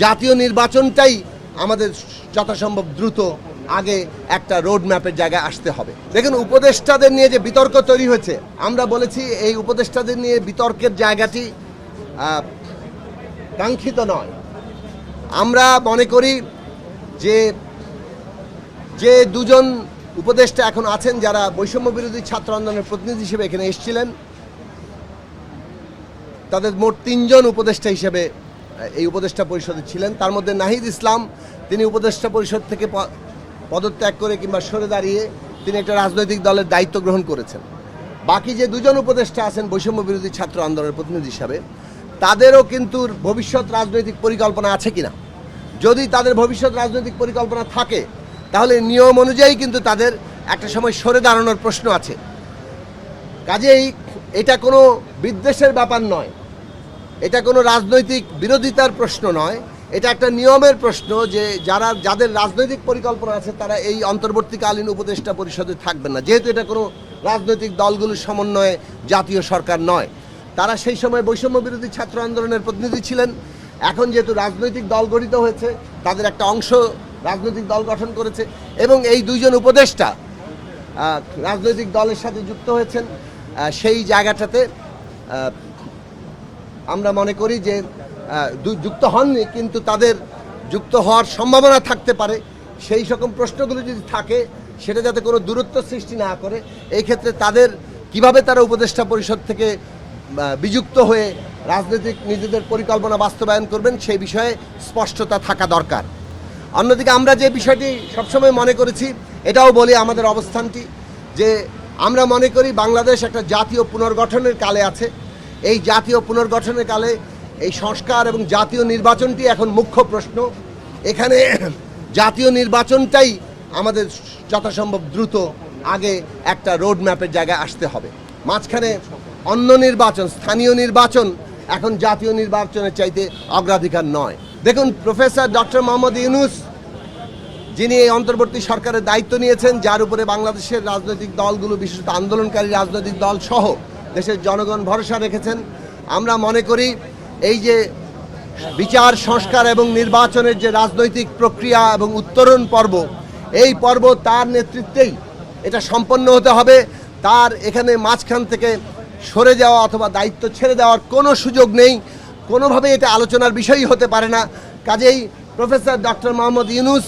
জাতীয় নির্বাচনটাই আমাদের যথাসম্ভব দ্রুত আগে একটা রোড ম্যাপের জায়গায় আসতে হবে। দেখুন, উপদেষ্টাদের নিয়ে যে বিতর্ক তৈরি হয়েছে, আমরা বলেছি এই উপদেষ্টাদের নিয়ে বিতর্কের জায়গাটি কাঙ্ক্ষিত নয়। আমরা মনে করি যে দুজন উপদেষ্টা এখন আছেন যারা বৈষম্য বিরোধী ছাত্র আন্দোলনের প্রতিনিধি হিসেবে এখানে এসেছিলেন, তাদের মোট 3 জন উপদেষ্টা হিসেবে এই উপদেষ্টা পরিষদে ছিলেন। তার মধ্যে নাহিদ ইসলাম, তিনি উপদেষ্টা পরিষদ থেকে পদত্যাগ করে কিংবা সরে দাঁড়িয়ে তিনি একটা রাজনৈতিক দলের দায়িত্ব গ্রহণ করেছেন। বাকি যে 2 জন উপদেষ্টা আছেন বৈষম্য বিরোধী ছাত্র আন্দোলনের প্রতিনিধি হিসাবে, তাদেরও কিন্তু ভবিষ্যৎ রাজনৈতিক পরিকল্পনা আছে কিনা। যদি তাদের ভবিষ্যৎ রাজনৈতিক পরিকল্পনা থাকে তাহলে নিয়ম অনুযায়ী কিন্তু তাদের একটা সময় সরে দাঁড়ানোর প্রশ্ন আছে। কাজেই এটা কোনো বিদ্বেষের ব্যাপার নয়, এটা কোনো রাজনৈতিক বিরোধিতার প্রশ্ন নয়, এটা একটা নিয়মের প্রশ্ন যে যাদের রাজনৈতিক পরিকল্পনা আছে তারা এই অন্তর্বর্তীকালীন উপদেষ্টা পরিষদে থাকবেন না। যেহেতু এটা কোনো রাজনৈতিক দলগুলোর সমন্বয়ে জাতীয় সরকার নয়, তারা সেই সময় বৈষম্য বিরোধী ছাত্র আন্দোলনের প্রতিনিধি ছিলেন। এখন যেহেতু রাজনৈতিক দল গঠিত হয়েছে, তাদের একটা অংশ রাজনৈতিক দল গঠন করেছে এবং এই 2 জন উপদেষ্টা রাজনৈতিক দলের সাথে যুক্ত হয়েছেন। সেই জায়গাটাতে আমরা মনে করি যে যুক্ত হননি, কিন্তু তাদের যুক্ত হওয়ার সম্ভাবনা থাকতে পারে। সেই রকম প্রশ্নগুলো যদি থাকে সেটা যাতে কোনো দূরত্ব সৃষ্টি না করে, এই ক্ষেত্রে তাদের কিভাবে তারা উপদেষ্টা পরিষদ থেকে বিযুক্ত হয়ে রাজনৈতিক নিজেদের পরিকল্পনা বাস্তবায়ন করবেন সেই বিষয়ে স্পষ্টতা থাকা দরকার। অন্যদিকে আমরা যে বিষয়টি সবসময় মনে করেছি, এটাও বলি আমাদের অবস্থানটি, যে আমরা মনে করি বাংলাদেশ একটা জাতীয় পুনর্গঠনের কালে আছে। এই জাতীয় পুনর্গঠনের কালে এই সংস্কার এবং জাতীয় নির্বাচনটি এখন মুখ্য প্রশ্ন। এখানে জাতীয় নির্বাচনটাই আমাদের যথাসম্ভব দ্রুত আগে একটা রোড ম্যাপের জায়গায় আসতে হবে। মাঝখানে অন্য নির্বাচন, স্থানীয় নির্বাচন এখন জাতীয় নির্বাচনের চাইতে অগ্রাধিকার নয়। দেখুন, প্রফেসর ডক্টর মোহাম্মদ ইউনূস, যিনি এই অন্তর্বর্তী সরকারের দায়িত্ব নিয়েছেন, যার উপরে বাংলাদেশের রাজনৈতিক দলগুলো, বিশেষত আন্দোলনকারী রাজনৈতিক দল সহ দেশের জনগণ ভরসা রেখেছেন। আমরা মনে করি এই যে বিচার, সংস্কার এবং নির্বাচনের যে রাজনৈতিক প্রক্রিয়া এবং উত্তরণ পর্ব, এই পর্ব তার নেতৃত্বেই এটা সম্পন্ন হতে হবে। তার এখানে মাঝখান থেকে সরে যাওয়া অথবা দায়িত্ব ছেড়ে দেওয়ার কোনো সুযোগ নেই, কোনোভাবে এটা আলোচনার বিষয়ই হতে পারে না। কাজেই প্রফেসর ডক্টর মোহাম্মদ ইউনূস,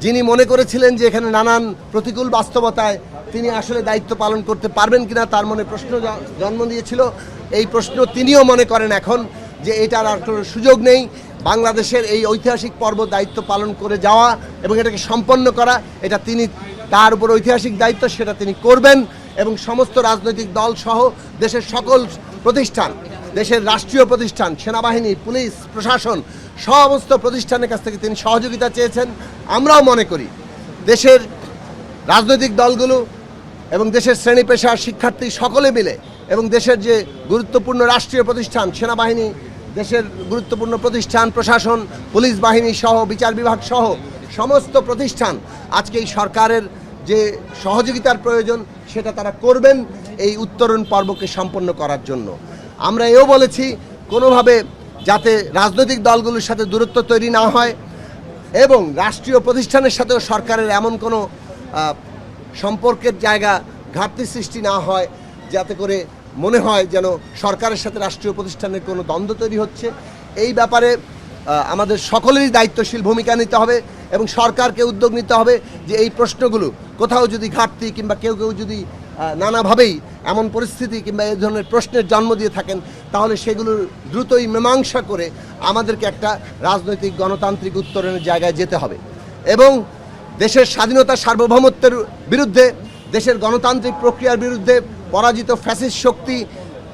যিনি মনে করেছিলেন যে এখানে নানান প্রতিকূল বাস্তবতায় তিনি আসলে দায়িত্ব পালন করতে পারবেন কিনা, তার মনে প্রশ্ন জন্ম দিয়েছিল। এই প্রশ্ন তিনিও মনে করেন এখন যে এটার আর কোনো সুযোগ নেই। বাংলাদেশের এই ঐতিহাসিক পর্ব দায়িত্ব পালন করে যাওয়া এবং এটাকে সম্পন্ন করা, এটা তিনি, তার উপর ঐতিহাসিক দায়িত্ব, সেটা তিনি করবেন। এবং সমস্ত রাজনৈতিক দল সহ দেশের সকল প্রতিষ্ঠান, দেশের রাষ্ট্রীয় প্রতিষ্ঠান, সেনাবাহিনী, পুলিশ, প্রশাসন, সমস্ত প্রতিষ্ঠানের কাছ থেকে তিনি সহযোগিতা চেয়েছেন। আমরাও মনে করি দেশের রাজনৈতিক দলগুলো এবং দেশের শ্রেণী পেশার শিক্ষার্থী সকলে মিলে এবং দেশের যে গুরুত্বপূর্ণ রাষ্ট্রীয় প্রতিষ্ঠান, সেনাবাহিনী, দেশের গুরুত্বপূর্ণ প্রতিষ্ঠান, প্রশাসন, পুলিশ বাহিনী সহ, বিচার বিভাগ সহ সমস্ত প্রতিষ্ঠান আজকে এই সরকারের যে সহযোগিতার প্রয়োজন সেটা তারা করবেন এই উত্তরণ পর্বকে সম্পন্ন করার জন্য। আমরা এও বলেছি কোনোভাবে যাতে রাজনৈতিক দলগুলোর সাথে দূরত্ব তৈরি না হয় এবং রাষ্ট্রীয় প্রতিষ্ঠানের সাথেও সরকারের এমন কোনো সম্পর্কের জায়গা ঘাটতি সৃষ্টি না হয় যাতে করে মনে হয় যেন সরকারের সাথে রাষ্ট্রীয় প্রতিষ্ঠানের কোনো দ্বন্দ্ব তৈরি হচ্ছে। এই ব্যাপারে আমাদের সকলেরই দায়িত্বশীল ভূমিকা নিতে হবে এবং সরকারকে উদ্যোগ নিতে হবে যে এই প্রশ্নগুলো কোথাও যদি ঘাটতি কিংবা কেউ যদি নানাভাবেই এমন পরিস্থিতি কিংবা এই ধরনের প্রশ্নের জন্ম দিয়ে থাকেন, তাহলে সেগুলোর দ্রুতই মীমাংসা করে আমাদেরকে একটা রাজনৈতিক গণতান্ত্রিক উত্তরণের জায়গায় যেতে হবে এবং দেশের স্বাধীনতা, সার্বভৌমত্বের বিরুদ্ধে, দেশের গণতান্ত্রিক প্রক্রিয়ার বিরুদ্ধে পরাজিত ফ্যাসিস্ট শক্তি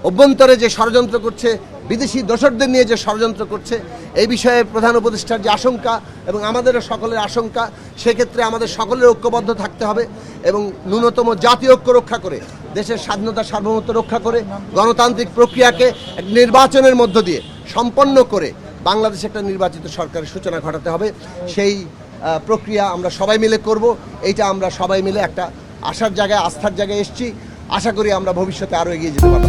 অভ্যন্তরে যে ষড়যন্ত্র করছে, বিদেশি দোসরদের নিয়ে যে ষড়যন্ত্র করছে, এই বিষয়ে প্রধান উপদেষ্টার যে আশঙ্কা এবং আমাদেরও সকলের আশঙ্কা, সেক্ষেত্রে আমাদের সকলের ঐক্যবদ্ধ থাকতে হবে এবং ন্যূনতম জাতীয় ঐক্য রক্ষা করে, দেশের স্বাধীনতা, সার্বভৌমত্ব রক্ষা করে, গণতান্ত্রিক প্রক্রিয়াকে নির্বাচনের মধ্য দিয়ে সম্পন্ন করে বাংলাদেশে একটা নির্বাচিত সরকারের সূচনা ঘটাতে হবে। সেই প্রক্রিয়া আমরা সবাই মিলে করব। এইটা আমরা সবাই মিলে একটা আশার জায়গায়, আস্থার জায়গায় এসেছি। আশা করি আমরা ভবিষ্যতে আরও এগিয়ে যেতে পারব।